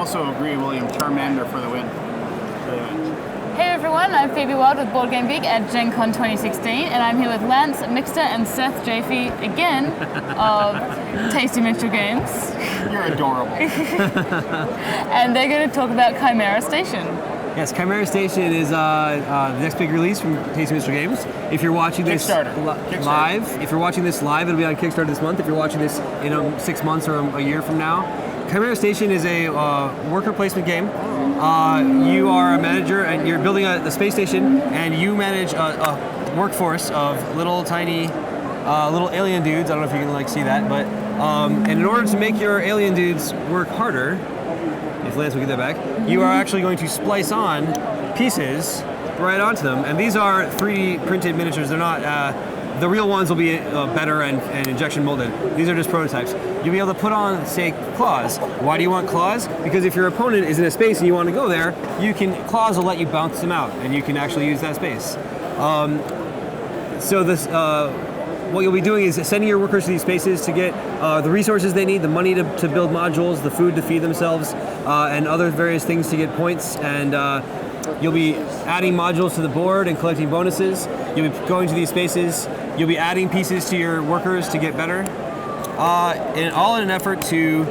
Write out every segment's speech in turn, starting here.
also agree, William. Charmander for the win. Hey everyone, I'm Phoebe Wild with BoardGameGeek at Gen Con 2016, and I'm here with Lance, Mixter, and Seth Jaffe again of Tasty Minstrel Games. You're adorable. And they're going to talk about Chimera Station. Yes, Chimera Station is the next big release from Tasty Minstrel Games. If you're watching this live, it'll be on Kickstarter this month. If you're watching this in 6 months or a year from now, Chimera Station is a worker placement game. You are a manager and you're building the space station, and you manage a workforce of little tiny little alien dudes. I don't know if you can see that, but and in order to make your alien dudes work harder, if Lance will get that back, you are actually going to splice on pieces right onto them, and these are 3D printed miniatures. They're not the real ones will be better and injection molded. These are just prototypes. You'll be able to put on, say, claws. Why do you want claws? Because if your opponent is in a space and you want to go there, claws will let you bounce them out, and you can actually use that space. So this, what you'll be doing is sending your workers to these spaces to get the resources they need, the money to build modules, the food to feed themselves, and other various things to get points. And you'll be adding modules to the board and collecting bonuses. You'll be going to these spaces. You'll be adding pieces to your workers to get better. And all in an effort to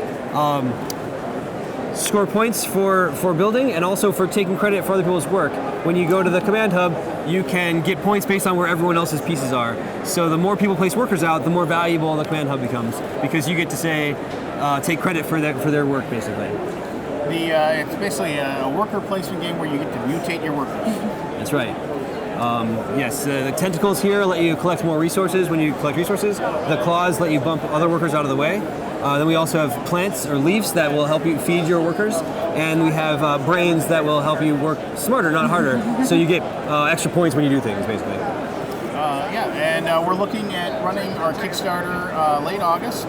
score points for building, and also for taking credit for other people's work. When you go to the command hub, you can get points based on where everyone else's pieces are. So the more people place workers out, the more valuable the command hub becomes, because you get to take credit for their work, basically. It's basically a worker placement game where you get to mutate your workers. That's right. Yes, the tentacles here let you collect more resources when you collect resources. The claws let you bump other workers out of the way. Then we also have plants or leaves that will help you feed your workers. And we have brains that will help you work smarter, not harder. So you get extra points when you do things, basically. We're looking at running our Kickstarter late August.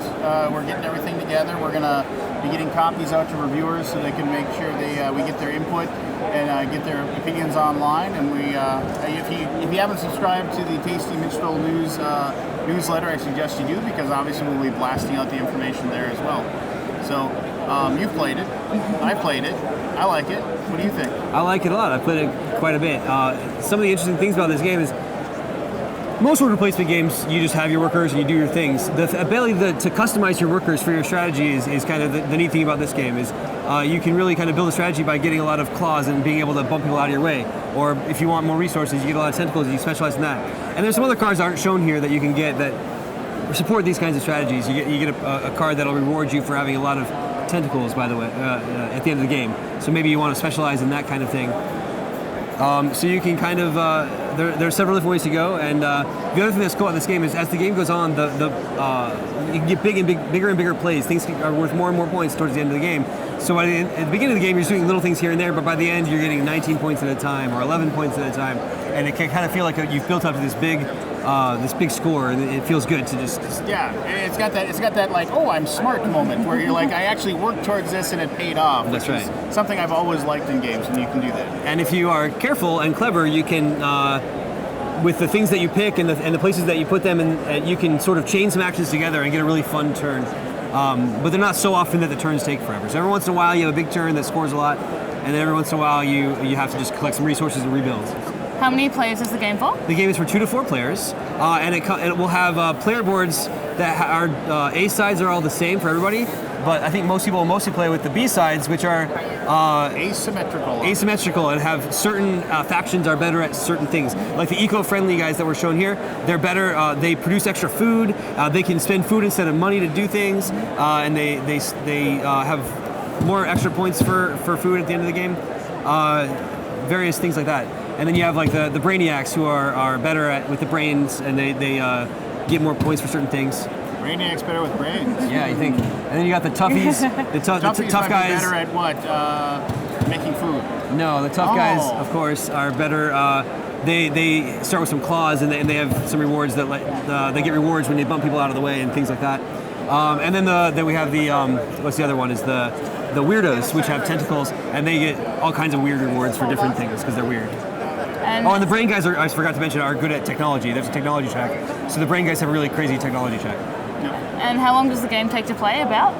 We're getting everything together. We're going to be getting copies out to reviewers so they can make sure we get their input and get their opinions online. And if you haven't subscribed to the Tasty Minstrel News newsletter, I suggest you do, because obviously we'll be blasting out the information there as well. So you've played it. I played it. I like it. What do you think? I like it a lot. I've played it quite a bit. Some of the interesting things about this game is most worker placement games, you just have your workers and you do your things. The ability to customize your workers for your strategy is kind of the neat thing about this game. Is you can really kind of build a strategy by getting a lot of claws and being able to bump people out of your way. Or if you want more resources, you get a lot of tentacles and you specialize in that. And there's some other cards that aren't shown here that you can get that support these kinds of strategies. You get a card that'll reward you for having a lot of tentacles, by the way, at the end of the game. So maybe you want to specialize in that kind of thing. So you can kind of, there are several different ways to go, and the other thing that's cool about this game is as the game goes on, you can get bigger and bigger plays. Things are worth more and more points towards the end of the game. So at the beginning of the game, you're just doing little things here and there, but by the end, you're getting 19 points at a time or 11 points at a time, and it can kind of feel like you've built up to this big score, and it feels good to just yeah. It's got that like, oh, I'm smart moment where you're like, I actually worked towards this and it paid off. That's right. Something I've always liked in games, and you can do that. And if you are careful and clever, you can. With the things that you pick and the places that you put them in, you can sort of chain some actions together and get a really fun turn. But they're not so often that the turns take forever. So every once in a while you have a big turn that scores a lot, and then every once in a while you have to just collect some resources and rebuild. How many players is the game for? The game is for 2 to 4 players, and it will have player boards that are A sides are all the same for everybody, but I think most people will mostly play with the B sides, which are asymmetrical and have certain factions are better at certain things. Like the eco-friendly guys that were shown here, they're better. They produce extra food. They can spend food instead of money to do things, and they have more extra points for food at the end of the game. Various things like that. And then you have like the brainiacs who are better with the brains, and they get more points for certain things. Brainiac's better with brains. Yeah, you think. And then you got the toughies. the tough guys. Better at what? Making food. No, the tough guys, of course, are better. They start with some claws, and they have some rewards that they get rewards when they bump people out of the way and things like that. And then we have the what's the other one? Is the weirdos, which have tentacles, and they get all kinds of weird rewards for different things because they're weird. And the brain guys I forgot to mention, are good at technology. There's a technology track. So the brain guys have a really crazy technology track. Yep. And how long does the game take to play? About?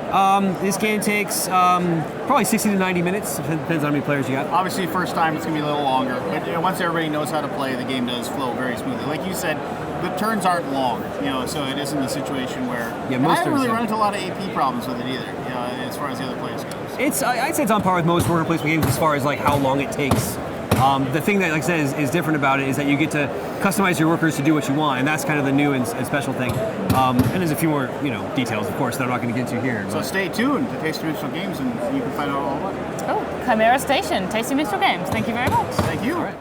This game takes probably 60 to 90 minutes. Depends on how many players you got. Obviously, first time it's going to be a little longer, but once everybody knows how to play, the game does flow very smoothly. Like you said, the turns aren't long, so it isn't a situation where Yeah, I most haven't really turns run into a lot of AP problems with it either, as far as the other players goes. I'd say it's on par with most worker placement games as far as like how long it takes. The thing that, like I said, is different about it is that you get to customize your workers to do what you want, and that's kind of the new and special thing. And there's a few more, details, of course, that I'm not going to get into here. So stay tuned to Tasty Minstrel Games, and you can find out all about it. Oh, Chimera Station, Tasty Minstrel Games. Thank you very much. Thank you. All right.